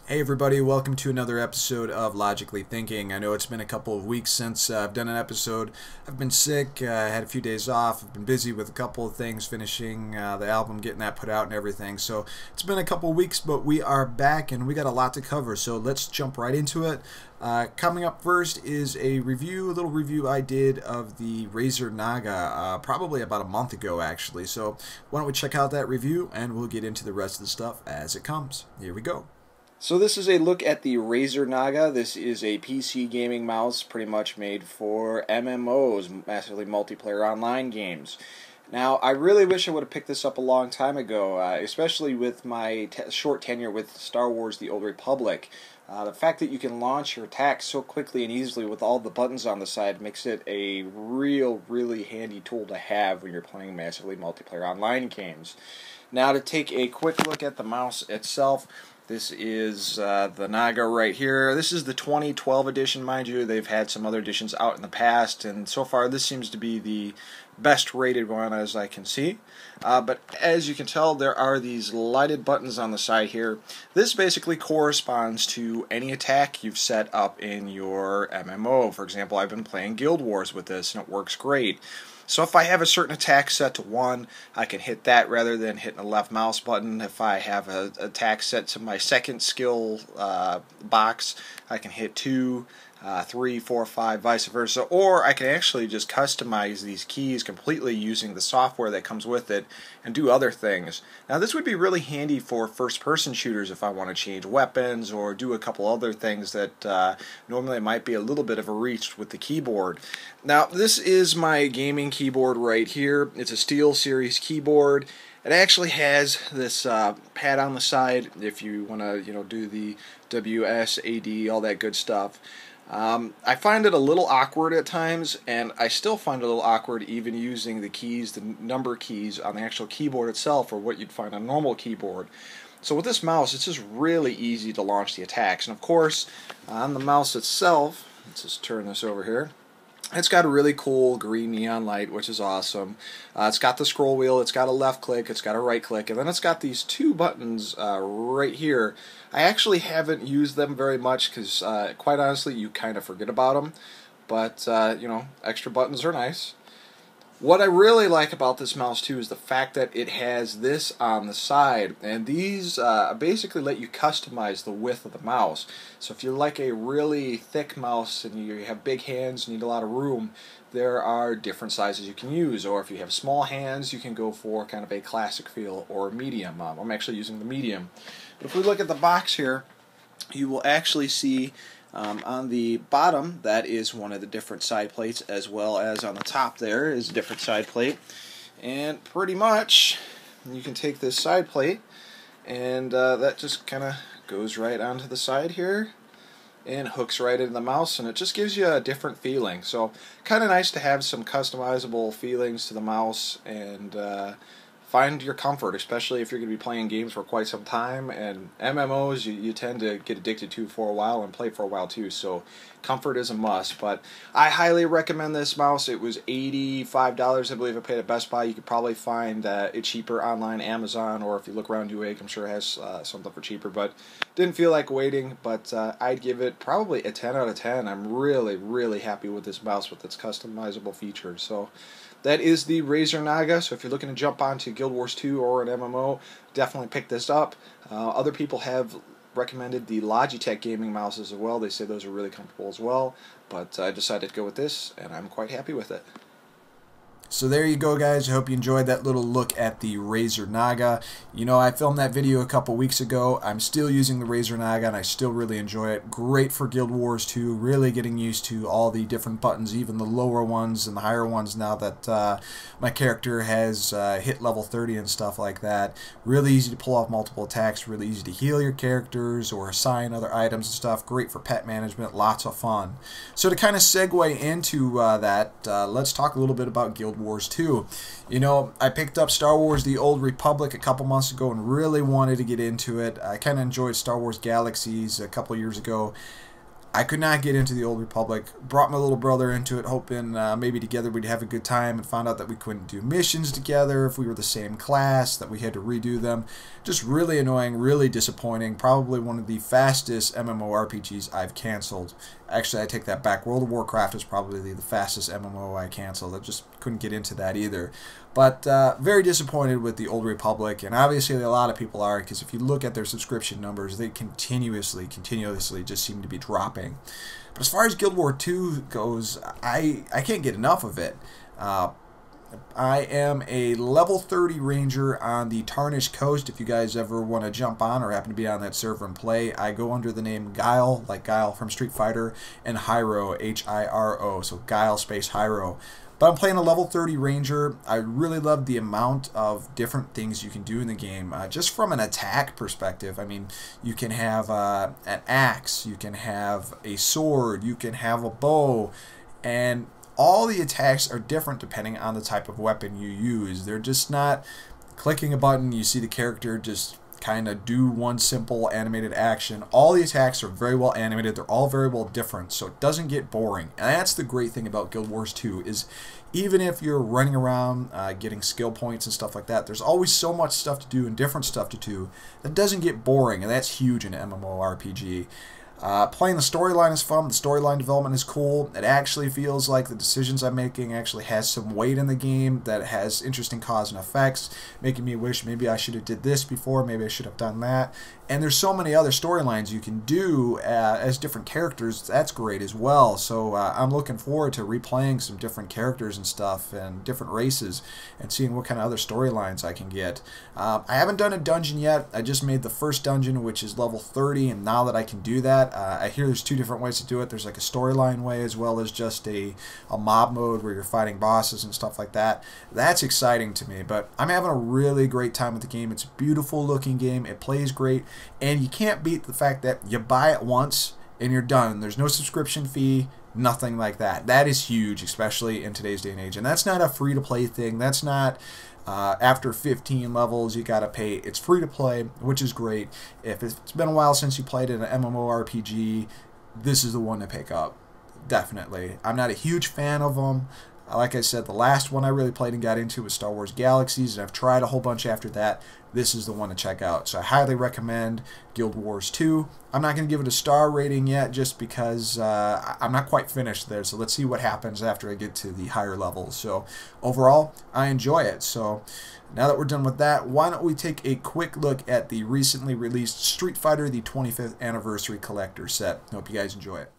Hey everybody, welcome to another episode of Logically Thinking. I know it's been a couple of weeks since I've done an episode. I've been sick, I had a few days off, I've been busy with a couple of things, finishing the album, getting that put out and everything. So it's been a couple of weeks, but we are back and we got a lot to cover, so let's jump right into it. Coming up first is a little review I did of the Razer Naga, probably about a month ago actually. So why don't we check out that review and we'll get into the rest of the stuff as it comes. Here we go. So this is a look at the Razer Naga. This is a PC gaming mouse pretty much made for MMOs, massively multiplayer online games. Now, I really wish I would have picked this up a long time ago, especially with my short tenure with Star Wars The Old Republic. The fact that you can launch your attacks so quickly and easily with all the buttons on the side makes it a really handy tool to have when you're playing massively multiplayer online games. Now, to take a quick look at the mouse itself, this is the Naga right here. This is the 2012 edition, mind you. They've had some other editions out in the past, and so far this seems to be the best rated one as I can see. But as you can tell, there are these lighted buttons on the side here. This basically corresponds to any attack you've set up in your MMO. For example, I've been playing Guild Wars with this, and it works great. So if I have a certain attack set to 1, I can hit that rather than hitting the left mouse button. If I have an attack set to my second skill box, I can hit 2, 3, 4, 5, vice versa. Or I can actually just customize these keys completely using the software that comes with it and do other things. Now this would be really handy for first-person shooters if I want to change weapons or do a couple other things that normally might be a little bit of a reach with the keyboard. Now this is my gaming keyboard right here. It's a SteelSeries keyboard. It actually has this pad on the side if you want to, do the WSAD, all that good stuff. I find it a little awkward at times, and I still find it a little awkward even using the keys, the number keys on the actual keyboard itself, or what you'd find on a normal keyboard. So with this mouse, it's just really easy to launch the attacks. And of course, on the mouse itself, let's just turn this over here. It's got a really cool green neon light, which is awesome. It's got the scroll wheel, it's got a left click, it's got a right click, and then it's got these two buttons right here. I actually haven't used them very much because, quite honestly, you kind of forget about them. But, extra buttons are nice. What I really like about this mouse, too, is the fact that it has this on the side. And these basically let you customize the width of the mouse. So if you're like a really thick mouse and you have big hands and need a lot of room, there are different sizes you can use. Or if you have small hands, you can go for kind of a classic feel or medium. I'm actually using the medium. But if we look at the box here, you will actually see on the bottom, that is one of the different side plates, as well as on the top there is a different side plate. And pretty much, you can take this side plate, and that just kind of goes right onto the side here, and hooks right into the mouse, and it just gives you a different feeling. So, kind of nice to have some customizable feelings to the mouse, and find your comfort, especially if you're going to be playing games for quite some time. And MMOs you tend to get addicted to for a while and play for a while too, so comfort is a must. But I highly recommend this mouse. It was $85, I believe I paid at Best Buy. You could probably find it cheaper online, Amazon, or if you look around Newegg, I'm sure it has something for cheaper. But didn't feel like waiting, but I'd give it probably a 10 out of 10. I'm really happy with this mouse with its customizable features. So that is the Razer Naga. So if you're looking to jump onto Guild Wars 2 or an MMO, definitely pick this up. Other people have recommended the Logitech gaming mouses as well. They say those are really comfortable as well. But I decided to go with this, and I'm quite happy with it. So there you go, guys. I hope you enjoyed that little look at the Razer Naga. I filmed that video a couple weeks ago. I'm still using the Razer Naga, and I still really enjoy it. Great for Guild Wars 2. Really getting used to all the different buttons, even the lower ones and the higher ones now that my character has hit level 30 and stuff like that. Really easy to pull off multiple attacks. Really easy to heal your characters or assign other items and stuff. Great for pet management. Lots of fun. So to kind of segue into that, let's talk a little bit about Guild Wars 2. I picked up Star Wars The Old Republic a couple months ago and really wanted to get into it. I kind of enjoyed Star Wars Galaxies a couple years ago. I could not get into the Old Republic. Brought my little brother into it, hoping maybe together we'd have a good time, and found out that we couldn't do missions together if we were the same class, that we had to redo them. Just really annoying, really disappointing. Probably one of the fastest MMORPGs I've canceled. Actually, I take that back. World of Warcraft is probably the fastest MMO I canceled. I just couldn't get into that either. But very disappointed with the Old Republic, and obviously a lot of people are, because if you look at their subscription numbers, they continuously just seem to be dropping. But as far as Guild War 2 goes, I can't get enough of it. I am a level 30 ranger on the Tarnished Coast. If you guys ever want to jump on or happen to be on that server and play, I go under the name Guile, like Guile from Street Fighter, and Hyro, H-I-R-O, so Guile space Hyro. But I'm playing a level 30 ranger. I really love the amount of different things you can do in the game. Just from an attack perspective, I mean, you can have an axe, you can have a sword, you can have a bow, and all the attacks are different depending on the type of weapon you use. They're just not clicking a button, you see the character just kind of do one simple animated action. All the attacks are very well animated. They're all very well different, so it doesn't get boring. And that's the great thing about Guild Wars 2 is even if you're running around getting skill points and stuff like that, there's always so much stuff to do and different stuff to do that doesn't get boring, and that's huge in an MMORPG. Playing the storyline is fun. The storyline development is cool. It actually feels like the decisions I'm making actually has some weight in the game, that has interesting cause and effects, making me wish maybe I should have did this before, maybe I should have done that. And there's so many other storylines you can do as different characters. That's great as well. So I'm looking forward to replaying some different characters and stuff and different races and seeing what kind of other storylines I can get. I haven't done a dungeon yet. I just made the first dungeon, which is level 30, and now that I can do that, I hear there's two different ways to do it. There's like a storyline way as well as just a mob mode where you're fighting bosses and stuff like that. That's exciting to me, but I'm having a really great time with the game. It's a beautiful looking game. It plays great, and you can't beat the fact that you buy it once and you're done. There's no subscription fee, nothing like that. That is huge, especially in today's day and age. And that's not a free-to-play thing. That's not after 15 levels you gotta pay. It's free to play, which is great. If it's been a while since you played an MMORPG, this is the one to pick up. Definitely. I'm not a huge fan of them. Like I said, the last one I really played and got into was Star Wars Galaxies, and I've tried a whole bunch after that. This is the one to check out. So I highly recommend Guild Wars 2. I'm not going to give it a star rating yet just because I'm not quite finished there. So let's see what happens after I get to the higher levels. So overall, I enjoy it. So now that we're done with that, why don't we take a quick look at the recently released Street Fighter, the 25th Anniversary Collector Set. Hope you guys enjoy it.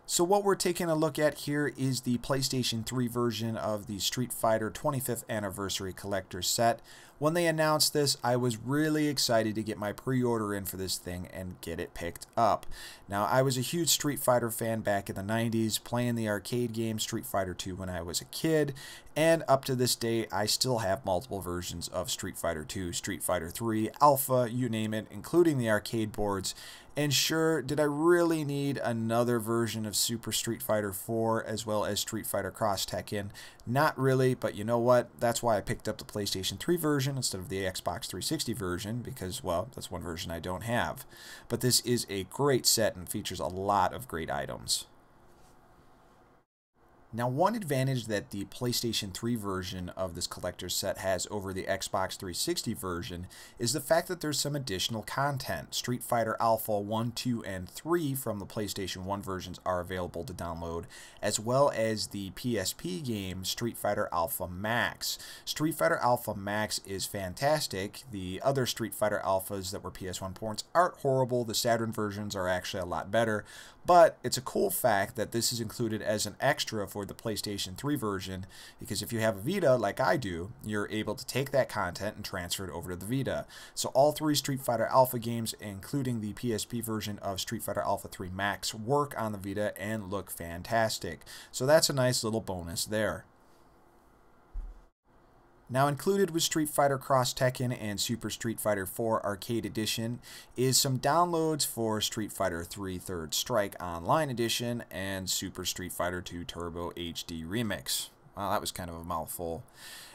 So what we're taking a look at here is the PlayStation 3 version of the Street Fighter 25th Anniversary Collector Set. When they announced this, I was really excited to get my pre-order in for this thing and get it picked up. Now, I was a huge Street Fighter fan back in the 90s, playing the arcade game Street Fighter 2 when I was a kid, and up to this day, I still have multiple versions of Street Fighter 2, Street Fighter 3, Alpha, you name it, including the arcade boards. And sure, did I really need another version of Super Street Fighter 4 as well as Street Fighter Cross Tekken? Not really, but you know what? That's why I picked up the PlayStation 3 version instead of the Xbox 360 version because, well, that's one version I don't have. But this is a great set and features a lot of great items. Now, one advantage that the PlayStation 3 version of this collector's set has over the Xbox 360 version is the fact that there's some additional content. Street Fighter Alpha 1, 2, and 3 from the PlayStation 1 versions are available to download, as well as the PSP game Street Fighter Alpha Max. Street Fighter Alpha Max is fantastic. The other Street Fighter Alphas that were PS1 ports aren't horrible. The Saturn versions are actually a lot better. But it's a cool fact that this is included as an extra for the PlayStation 3 version, because if you have a Vita, like I do, you're able to take that content and transfer it over to the Vita. So all three Street Fighter Alpha games, including the PSP version of Street Fighter Alpha 3 Max, work on the Vita and look fantastic. So that's a nice little bonus there. Now, included with Street Fighter Cross Tekken and Super Street Fighter 4 Arcade Edition is some downloads for Street Fighter 3 Third Strike Online Edition and Super Street Fighter 2 Turbo HD Remix. Wow, that was kind of a mouthful.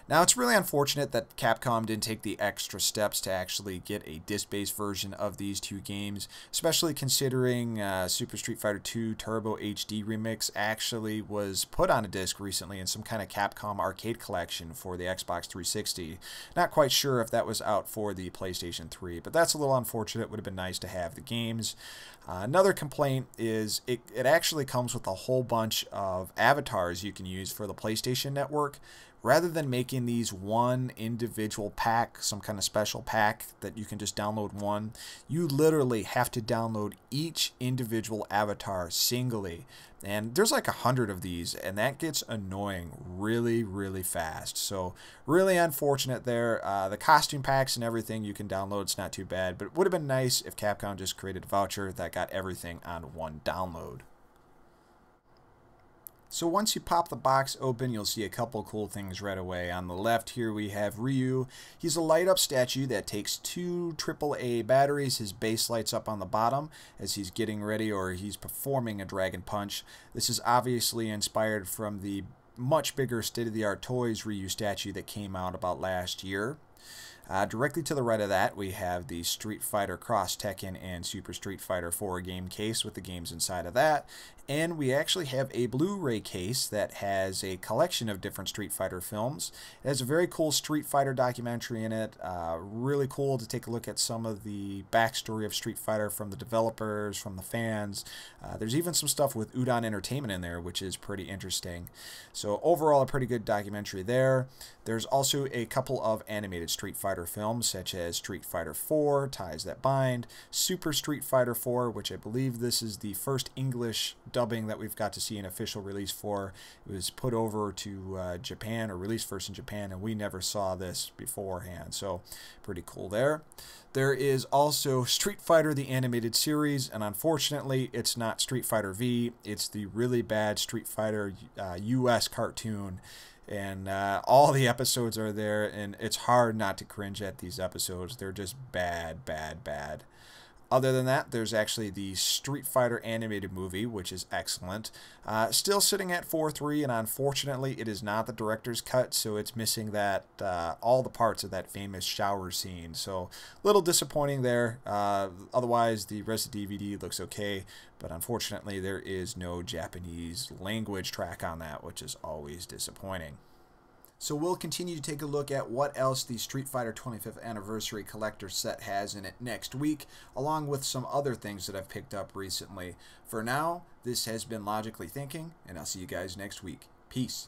Now, it's really unfortunate that Capcom didn't take the extra steps to actually get a disc-based version of these two games, especially considering Super Street Fighter 2 Turbo HD Remix actually was put on a disc recently in some kind of Capcom arcade collection for the Xbox 360. Not quite sure if that was out for the PlayStation 3, but that's a little unfortunate. It would have been nice to have the games. Another complaint is it actually comes with a whole bunch of avatars you can use for the PlayStation Network. Rather than making these one individual pack, some kind of special pack that you can just download one, you literally have to download each individual avatar singly. And there's like 100 of these, and that gets annoying really, really fast. So really unfortunate there. The costume packs and everything you can download, it's not too bad, but it would have been nice if Capcom just created a voucher that got everything on one download. So once you pop the box open, you'll see a couple cool things right away. On the left here we have Ryu. He's a light up statue that takes 2 AAA batteries. His base lights up on the bottom as he's getting ready, or he's performing a Dragon Punch. This is obviously inspired from the much bigger state-of-the-art Toys Ryu statue that came out about last year. Directly to the right of that, we have the Street Fighter Cross Tekken and Super Street Fighter 4 game case with the games inside of that. And we actually have a Blu-ray case that has a collection of different Street Fighter films. It has a very cool Street Fighter documentary in it. Really cool to take a look at some of the backstory of Street Fighter from the developers, from the fans. There's even some stuff with Udon Entertainment in there, which is pretty interesting. So overall, a pretty good documentary there. There's also a couple of animated Street Fighter films, such as Street Fighter 4, Ties That Bind, Super Street Fighter 4, which I believe this is the first English dubbing that we've got to see an official release for. It was put over to Japan, or released first in Japan, and we never saw this beforehand, so pretty cool there. There is also Street Fighter the Animated Series, and unfortunately it's not Street Fighter V, it's the really bad Street Fighter US cartoon. And all the episodes are there, and it's hard not to cringe at these episodes. They're just bad, bad, bad. Other than that, there's actually the Street Fighter animated movie, which is excellent. Still sitting at 4.3, and unfortunately, it is not the director's cut, so it's missing that all the parts of that famous shower scene. So, a little disappointing there. Otherwise, the rest of the DVD looks okay, but unfortunately, there is no Japanese language track on that, which is always disappointing. So we'll continue to take a look at what else the Street Fighter 25th Anniversary Collector Set has in it next week, along with some other things that I've picked up recently. For now, this has been Logically Thinking, and I'll see you guys next week. Peace.